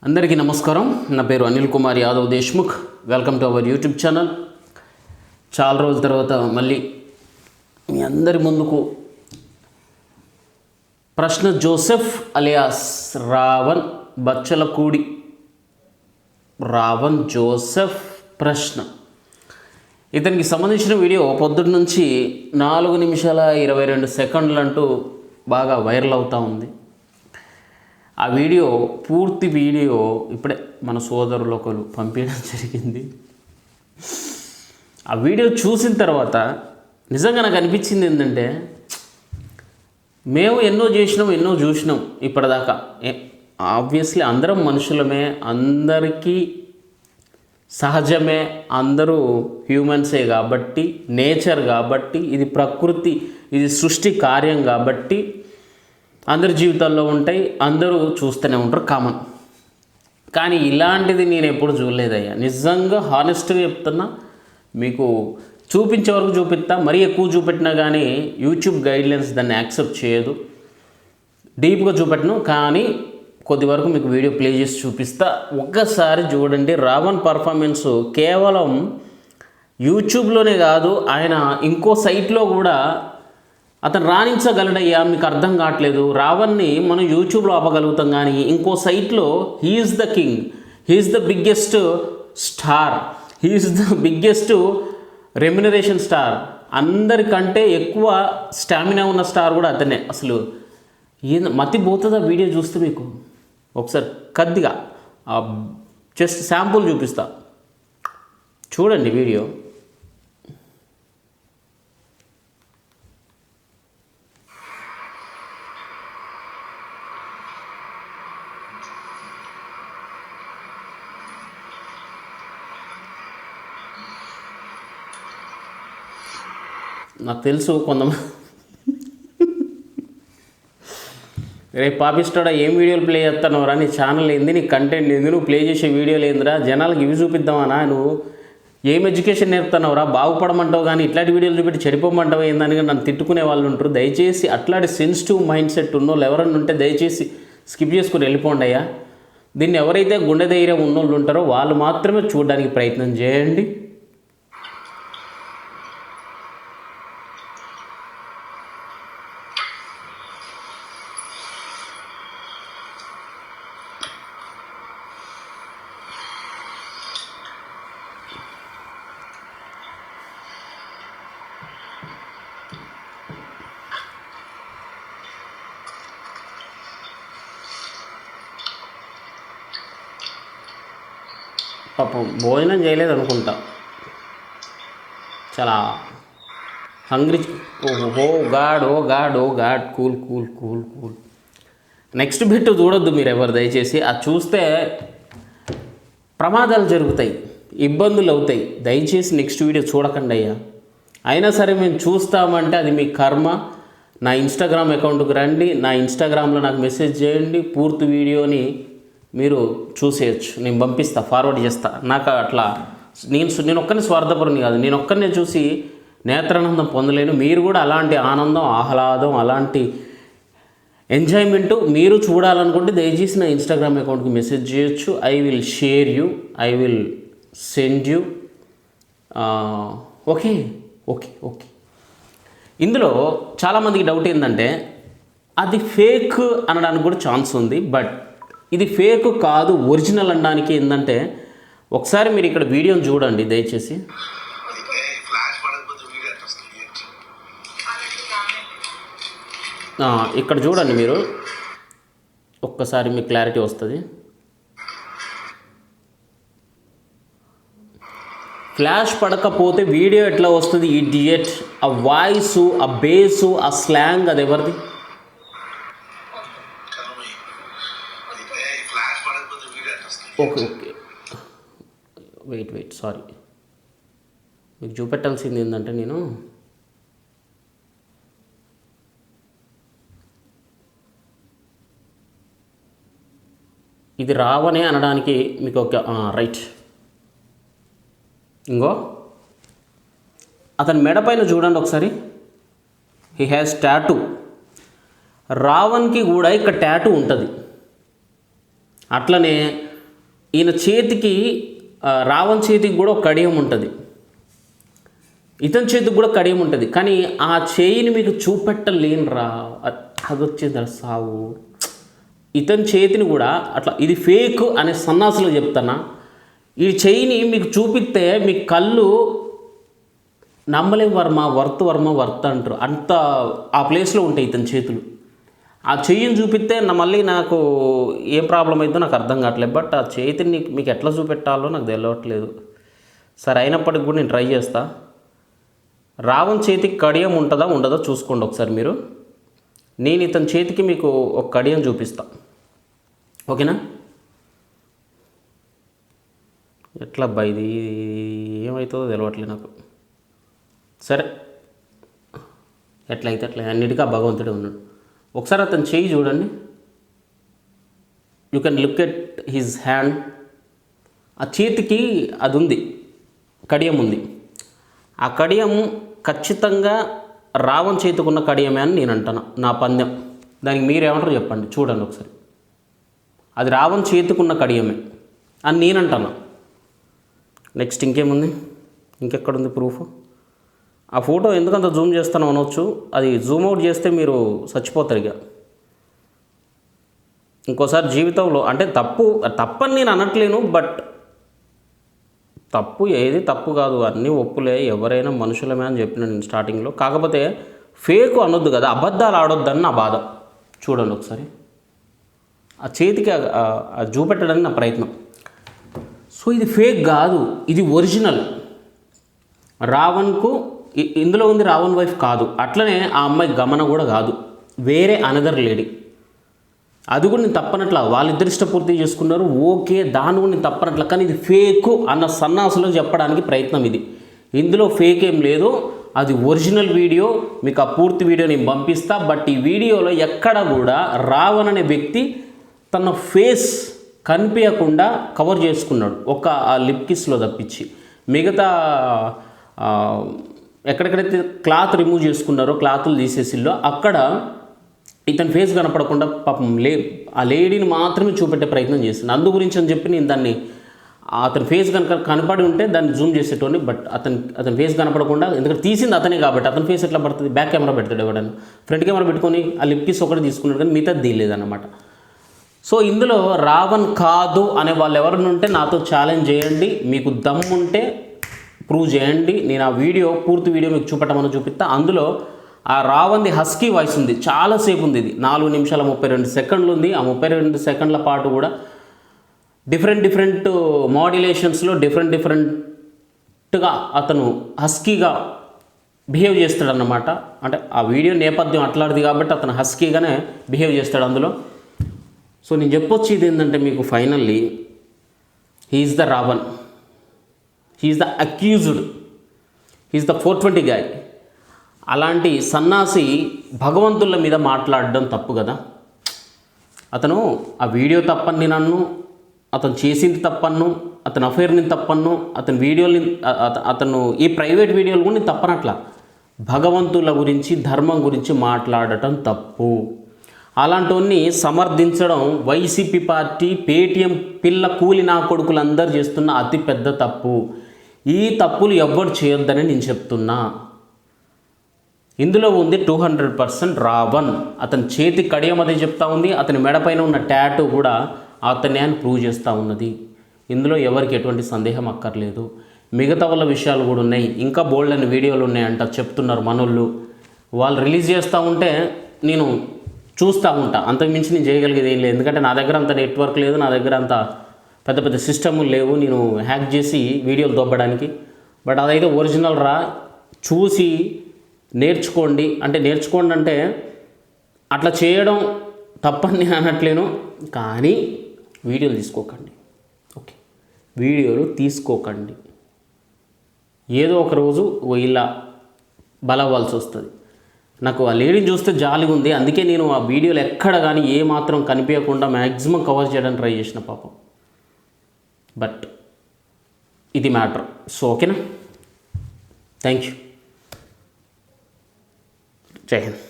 అందరికీ నమస్కారం. నా పేరు Anil Kumar Yadav Deshmukh. Welcome to our YouTube channel. చాలా రోజుల తర్వాత మళ్ళీ మీ అందరి ముందుకు ప్రశ్న Joseph alias Ravan Bachchalakudi Ravan Joseph ప్రశ్న, ఇతనికి సంబంధించిన వీడియో పొద్దున్న నుంచి 4 నిమిషాల 22 సెకండ్లు అంటూ బాగా వైరల్ అవుతూ ఉంది. ఆ వీడియో పూర్తి వీడియో ఇప్పుడే మన సోదరులు ఒకరు పంపించడం జరిగింది. ఆ వీడియో చూసిన తర్వాత నిజంగా నాకు అనిపించింది ఏంటంటే, మేము ఎన్నో చేసినాం, ఎన్నో చూసినాం ఇప్పటిదాకా. ఆబ్వియస్లీ అందరం మనుషులమే, అందరికీ సహజమే, అందరూ హ్యూమన్సే కాబట్టి, నేచర్ కాబట్టి, ఇది ప్రకృతి, ఇది సృష్టి కార్యం కాబట్టి అందరి జీవితాల్లో ఉంటాయి, అందరూ చూస్తూనే ఉంటారు, కామన్. కానీ ఇలాంటిది నేను ఎప్పుడు చూడలేదయ్యా. నిజంగా హానెస్ట్గా చెప్తున్నా, మీకు చూపించే వరకు చూపిస్తా. మరీ ఎక్కువ చూపెట్టినా కానీ యూట్యూబ్ గైడ్లైన్స్ దాన్ని యాక్సెప్ట్ చేయదు. డీప్గా చూపెట్టను, కానీ కొద్ది వరకు మీకు వీడియో ప్లే చేసి చూపిస్తా. ఒక్కసారి చూడండి. రావణ్ పర్ఫార్మెన్స్ కేవలం యూట్యూబ్లోనే కాదు, ఆయన ఇంకో సైట్లో కూడా అతను రాణించగలడయ్యా. మీకు అర్థం కావట్లేదు. రావణ్ని మనం యూట్యూబ్లో ఆపగలుగుతాం, కానీ ఇంకో సైట్లో he's the king, he's the biggest star, he's the biggest remuneration star. అందరికంటే ఎక్కువ స్టామినా ఉన్న స్టార్ కూడా అతనే. అసలు మతి పోతుంది ఆ వీడియో చూస్తే. మీకు ఒకసారి కొద్దిగా జస్ట్ శాంపుల్ చూపిస్తా, చూడండి వీడియో. నాకు తెలుసు కొంతమంది రేపు పాపిస్తాడా, ఏం వీడియోలు ప్లే చేస్తానవరా, నీ ఛానల్ ఏంది, నీ కంటెంట్ ఏంది, నువ్వు ప్లే చేసే వీడియోలు ఏందిరా, జనాలకు ఇవి చూపిద్దామనా, నువ్వు ఏం ఎడ్యుకేషన్ నేర్పుతున్నావురా, బాగుపడమంటావు కానీ ఇట్లాంటి వీడియోలు చూపెట్టి చెడిపోమంటావు ఏందని నన్ను తిట్టుకునే వాళ్ళు ఉంటారు. దయచేసి అట్లాంటి సెన్సిటివ్ మైండ్ సెట్ ఉన్నోళ్ళు ఎవరన్నా ఉంటే దయచేసి స్కిప్ చేసుకుని వెళ్ళిపోండి అయ్యా. దీన్ని ఎవరైతే గుండె ధైర్యం ఉన్నోళ్ళు ఉంటారో వాళ్ళు మాత్రమే చూడడానికి ప్రయత్నం చేయండి. పాపం భోజనం చేయలేదు అనుకుంటా, చాలా hungry. Oh god, oh god, oh god. Cool cool cool cool. Next bit చూడొద్దు మీరు ఎవరు దయచేసి. అది చూస్తే ప్రమాదాలు జరుగుతాయి, ఇబ్బందులు అవుతాయి. దయచేసి నెక్స్ట్ వీడియో చూడకండి అయ్యా. అయినా సరే మేము చూస్తామంటే అది మీ కర్మ. నా ఇన్స్టాగ్రామ్ అకౌంట్కి రండి, నా ఇన్స్టాగ్రామ్లో నాకు మెసేజ్ చేయండి, పూర్తి వీడియోని మీరు చూసేయచ్చు. నేను పంపిస్తా, ఫార్వర్డ్ చేస్తా. నాకు అట్లా నేను ఒక్కరిని స్వార్థపరుని కాదు, నేను ఒక్కరినే చూసి నేత్రానందం పొందలేను. మీరు కూడా అలాంటి ఆనందం, ఆహ్లాదం, అలాంటి ఎంజాయ్మెంటు మీరు చూడాలనుకుంటే దయచేసి నా ఇన్స్టాగ్రామ్ అకౌంట్కి మెసేజ్ చేయొచ్చు. I will share you, I will send you. Okay okay okay. ఇందులో చాలామందికి డౌట్ ఏంటంటే, అది ఫేక్ అనడానికి కూడా ఛాన్స్ ఉంది. బట్ ఇది ఫేక్ కాదు, ఒరిజినల్ అనడానికి ఏంటంటే, ఒకసారి మీరు ఇక్కడ వీడియోని చూడండి దయచేసి. ఇక్కడ చూడండి మీరు, ఒక్కసారి మీకు క్లారిటీ వస్తుంది. ఫ్లాష్ పడకపోతే వీడియో ఎట్లా వస్తుంది? ఇడియట్. ఆ వాయిసు, ఆ బేసు, ఆ స్లాంగ్ అది ఎవరిది? Okay okay, wait sorry. మీకు చూపెట్టాల్సింది ఏంటంటే, నేను ఇది రావనే అనడానికి మీకు ఒక రైట్. ఇంకో అతని మెడ పైన చూడండి ఒకసారి, హీ హ్యాస్ టాటూ. రావణ్కి కూడా ఇక్కడ టాటూ ఉంటుంది. అట్లనే ఈయన చేతికి రావణ్ చేతికి కూడా ఒక కడియం ఉంటుంది, ఇతని చేతికి కూడా కడియం ఉంటుంది. కానీ ఆ చేయిని మీకు చూపెట్టలేనురా, అది వచ్చింది సావు. ఇతని చేతిని కూడా అట్లా ఇది ఫేక్ అనే సన్నాసులో చెప్తానా, ఈ చేయిని మీకు చూపిస్తే మీ కళ్ళు నమ్మలేం వర్మ వర్త్ అంటారు, అంత ఆ ప్లేస్లో ఉంటాయి ఇతని చేతులు. ఆ చెయ్యిని చూపిస్తే మళ్ళీ నాకు ఏం ప్రాబ్లం అవుతుందో నాకు అర్థం కావట్లేదు. బట్ ఆ చేతిని మీకు ఎట్లా చూపెట్టాలో నాకు తెలియట్లేదు. సరే, అయినప్పటికి కూడా నేను ట్రై చేస్తా. రావణ్ చేతికి కడియం ఉంటుందా ఉండదో చూసుకోండి ఒకసారి మీరు. నేను ఇతని చేతికి మీకు ఒక కడియం చూపిస్తా, ఓకేనా? ఎట్లా అబ్బా ఇది ఏమవుతుందో తెలియట్లేదు నాకు. సరే, ఎట్లయితే అట్లా, అన్నిటికీ ఆ భగవంతుడే ఉన్నాడు. ఒకసారి అతను చేయి చూడండి. You can look at his hand. ఆ చేతికి అది ఉంది, కడియం ఉంది. ఆ కడియం ఖచ్చితంగా రావణ్ చేతికున్న కడియమే అని నేను అంటాను, నా పందెం. దానికి మీరేమంటారు చెప్పండి, చూడండి ఒకసారి. అది రావణ్ చేతికున్న కడియమే అని నేను అంటాను. నెక్స్ట్ ఇంకేముంది, ఇంకెక్కడుంది ప్రూఫ్? ఆ ఫోటో ఎందుకంత జూమ్ చేస్తాను అనవచ్చు, అది జూమ్ అవుట్ చేస్తే మీరు చచ్చిపోతారు ఇక. ఇంకోసారి జీవితంలో అంటే తప్పని నేను అనట్లేను, బట్ తప్పు ఏది తప్పు కాదు, అన్నీ ఒప్పులే, ఎవరైనా మనుషులమే అని చెప్పిన నేను స్టార్టింగ్లో. కాకపోతే ఫేక్ అనొద్దు కదా, అబద్ధాలు ఆడొద్దని నా బాధ. చూడండి ఒకసారి, ఆ చేతికి చూపెట్టడానికి నా ప్రయత్నం. సో ఇది ఫేక్ కాదు, ఇది ఒరిజినల్. రావణ్కు ఇందులో ఉంది రావణ్ వైఫ్ కాదు, అట్లనే ఆ అమ్మాయి గమన కూడా కాదు, వేరే అనదర్ లేడీ. అది కూడా నేను తప్పనట్ల, వాళ్ళిద్దరు ఇష్టపూర్తి చేసుకున్నారు, ఓకే, దాన్ని కూడా నేను తప్పనట్ల. కానీ ఇది ఫేకు అన్న సన్నాసులో చెప్పడానికి ప్రయత్నం ఇది. ఇందులో ఫేక్ ఏం లేదు, అది ఒరిజినల్ వీడియో. మీకు ఆ పూర్తి వీడియో నేను పంపిస్తా. బట్ ఈ వీడియోలో ఎక్కడ కూడా రావణ్ అనే వ్యక్తి తన ఫేస్ కనిపించకుండా కవర్ చేసుకున్నాడు, ఒక ఆ లిప్ కిస్లో తప్పించి. మిగతా ఎక్కడెక్కడైతే క్లాత్ రిమూవ్ చేసుకున్నారో, క్లాతులు తీసేసిల్లో, అక్కడ ఇతని ఫేస్ కనపడకుండా పాపం ఆ లేడీని మాత్రమే చూపెట్టే ప్రయత్నం చేసింది. అందు గురించి అని చెప్పి నేను దాన్ని, అతని ఫేస్ కనుక కనపడి ఉంటే దాన్ని జూమ్ చేసేటోని. బట్ అతని ఫేస్ కనపడకుండా, ఎందుకంటే తీసింది అతనే కాబట్టి అతని ఫేస్ ఎట్లా పడుతుంది? బ్యాక్ కెమెరా పెడతాడు ఎవడన్నా, ఫ్రంట్ కెమెరా పెట్టుకొని ఆ లిప్ కిస్ ఒకటి తీసుకున్నాడు, కానీ మిగతా తీయలేదన్నమాట. సో ఇందులో రావణ్ కాదు అనే వాళ్ళు ఎవరైనా ఉంటే నాతో ఛాలెంజ్ చేయండి, మీకు దమ్ముంటే ప్రూవ్ చేయండి. నేను ఆ వీడియో పూర్తి వీడియో మీకు చూపిస్తా. అందులో ఆ రావణ్ది హస్కీ వాయిస్ ఉంది, చాలాసేపు ఉంది. ఇది 4 నిమిషాల 32 సెకండ్లు ఉంది. ఆ 32 సెకండ్ల పాటు కూడా డిఫరెంట్ మాడ్యులేషన్స్లో డిఫరెంట్గా అతను హస్కీగా బిహేవ్ చేస్తాడన్నమాట. అంటే ఆ వీడియో నేపథ్యం అట్లాంటిది కాబట్టి అతను హస్కీగానే బిహేవ్ చేస్తాడు అందులో. సో నేను చెప్పొచ్చేది ఏంటంటే మీకు, finally he's the Ravan, he's the accused, he's the 420 guy. అలాంటి సన్నాసి భగవంతుల మీద మాట్లాడడం తప్పు కదా. అతను ఆ వీడియో తప్పని నన్ను, అతను చేసింది తప్పన్ను, అతను అఫైర్ని తప్పన్ను, అతని వీడియోని అతను ఈ ప్రైవేట్ వీడియోలు కూడా నేను తప్పనట్లా. భగవంతుల గురించి, ధర్మం గురించి మాట్లాడటం తప్పు. అలాంటివన్నీ సమర్థించడం వైసీపీ పార్టీ, పేటీఎం పిల్ల కూలి నా కొడుకులందరూ చేస్తున్న అతిపెద్ద తప్పు. ఈ తప్పులు ఎవ్వరు చేయొద్దని నేను చెప్తున్నా. ఇందులో ఉంది 200% రావణ్. అతని చేతి కడియం అదే చెప్తా ఉంది, అతని మెడపైన ఉన్న ట్యాటూ కూడా అతనే అని ప్రూవ్ చేస్తూ ఉన్నది. ఇందులో ఎవరికి ఎటువంటి సందేహం అక్కర్లేదు. మిగతా వాళ్ళ విషయాలు కూడా ఉన్నాయి, ఇంకా బోల్డ్ అని వీడియోలు ఉన్నాయంట చెప్తున్నారు మనోళ్ళు. వాళ్ళు రిలీజ్ చేస్తూ ఉంటే నేను చూస్తూ ఉంటా, అంతకుమించి నేను చేయగలిగేది ఏం లేదు. ఎందుకంటే నా దగ్గర అంత నెట్వర్క్ లేదు, నా దగ్గర అంత పెద్ద సిస్టములు లేవు నేను హ్యాక్ చేసి వీడియోలు దొబ్బడానికి. బట్ అదైతే ఒరిజినల్ రా, చూసి నేర్చుకోండి. అంటే నేర్చుకోండి అంటే అట్లా చేయడం తప్పని నేను అనట్లేను, కానీ వీడియోలు తీసుకోకండి. ఓకే, వీడియోలు తీసుకోకండి. ఏదో ఒక రోజు ఇలా బలవ్వాల్సి వస్తుంది. నాకు ఆ లేడీని చూస్తే జాలిగా ఉంది, అందుకే నేను ఆ వీడియోలు ఎక్కడ కానీ ఏ మాత్రం కనిపించకుండా మ్యాక్సిమం కవర్ చేయడానికి ట్రై చేసిన పాపం. బట్ ఇది మ్యాటర్. సో ఓకేనా, థ్యాంక్ యూ, జై హింద్.